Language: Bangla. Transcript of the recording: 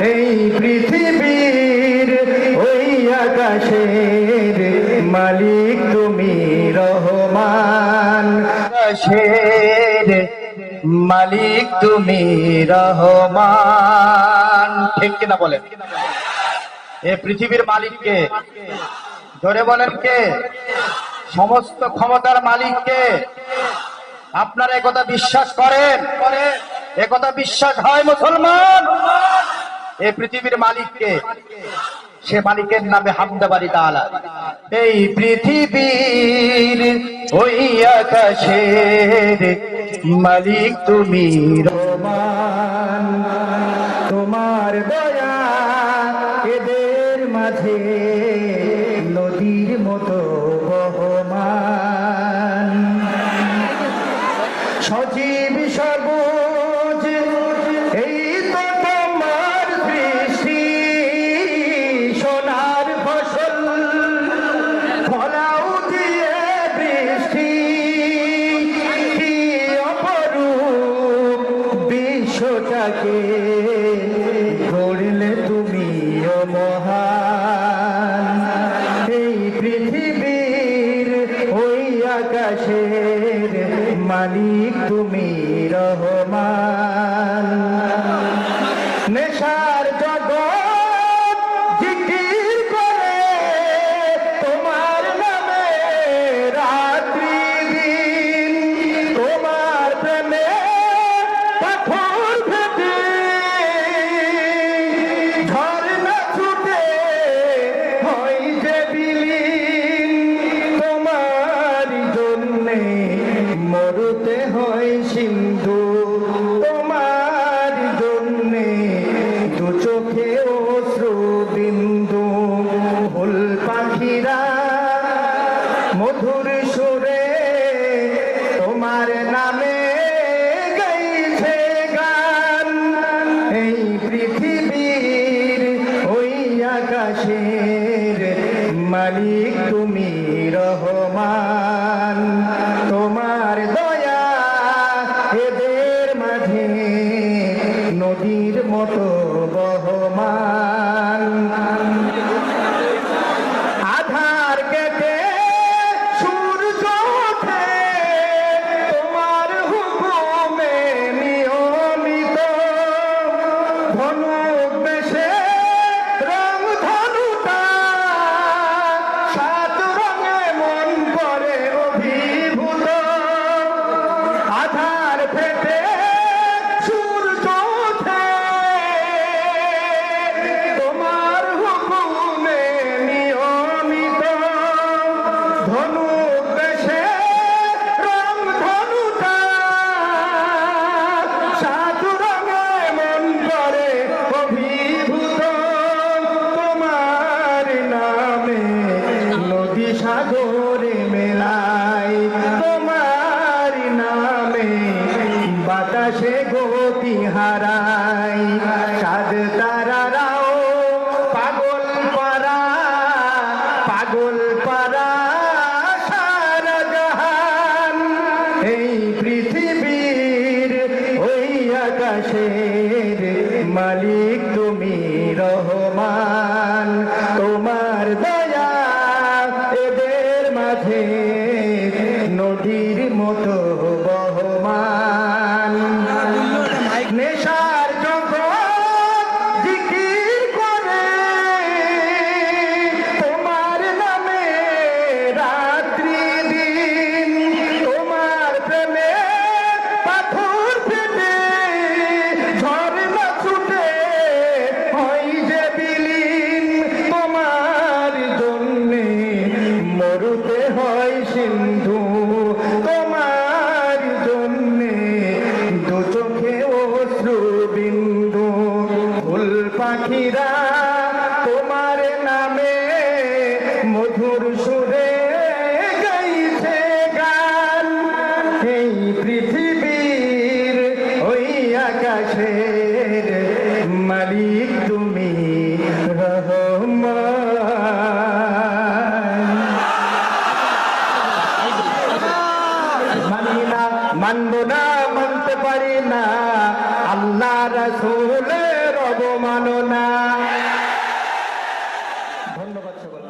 এই পৃথিবীর ওই আকাশের মালিক তুমি রহমান, আকাশের মালিক তুমি রহমান। ঠিক কিনা বলেন? এই পৃথিবীর মালিক কে? জোরে বলেন কে? সমস্ত ক্ষমতার মালিক কে? আপনারা একথা বিশ্বাস করেন? একথা বিশ্বাস হয় মুসলমান? এই পৃথিবীর মালিক কে? সে মালিকের নামে হামদ বারি তাআলা। এই পৃথিবীর ওই আকাশের মালিক তুমি রহমান, তোমার দয়া এদের মাঝে নদীর মতো বহমান। সজীব সবুজ এই তো তোমার সৃষ্টি, সোনার ফসল ফলাও দিয়ে বৃষ্টি, কি অপরূপ বিশ্বটাকে গড়লে তুমি ও মহান। এই পৃথিবীর ওই আকাশের মালিক তুমি রহমান। নেশার জগৎ জিকির করে তোমার নামে রাত্রি দিন, তোমার প্রেমে পাথর ফেটে ঝর্ণা ছুটে হয় যে বিলীন, তোমার জন্যে মরতে হয় সিন্ধু, তোমার জন্যে দু চোখে অশ্রু বিন্দু। ফুল পাখিরা মধুর সুরে তোমার নামে গাইছে গান। এই পৃথিবীর ওই আকাশের মালিক তুমি রহমান, তোমার দয়া এদের মাঝে নদীর মতো বহমান। আধার কেটে সূর্য ওঠে তোমার হুকুমে নিয়মিত, ধনুক বেশে রং ধনুটা সাত রঙে মন করে অভিভূত। আধার ফেটে সূর্য ওঠে তোমার হুকুমে নিয়মিত, ধনুক বেশে রং ধনুটা সাত রঙে মন করে অভিভূত। তোমার নামে নদী সাগরে মেলায়, তোমার নামে বাতাসে গতি হারায়, চাঁদ তারারাও পাগল পারা, পাগল পারা সারা জাহান। এই পৃথিবীর ওই আকাশের মালিক তুমি রহমান, তোমার দয়া এদের মাঝে নদীর মতো বহমান। নেশার জগৎ জিকির করে তোমার নামে রাত্রি দিন, তোমার প্রেমে পাথর ফেটে ঝর্ণা ছুটে হয় যে বিলীন, তোমার জন্যে মরতে হয় সিন্ধু, তোমার জন্যে দু চোখে অশ্রু বিন্দু। ফুল পাখিরা তোমার নামে মধুর সুরে গাইছে গান। এই পৃথিবীর ওই আকাশের মালিক তুমি রহমান। মানি না, মানব না, মানতে পারি না আল্লাহ রাসূলের অবমাননা। না। ধন্যবাদ সকলকে।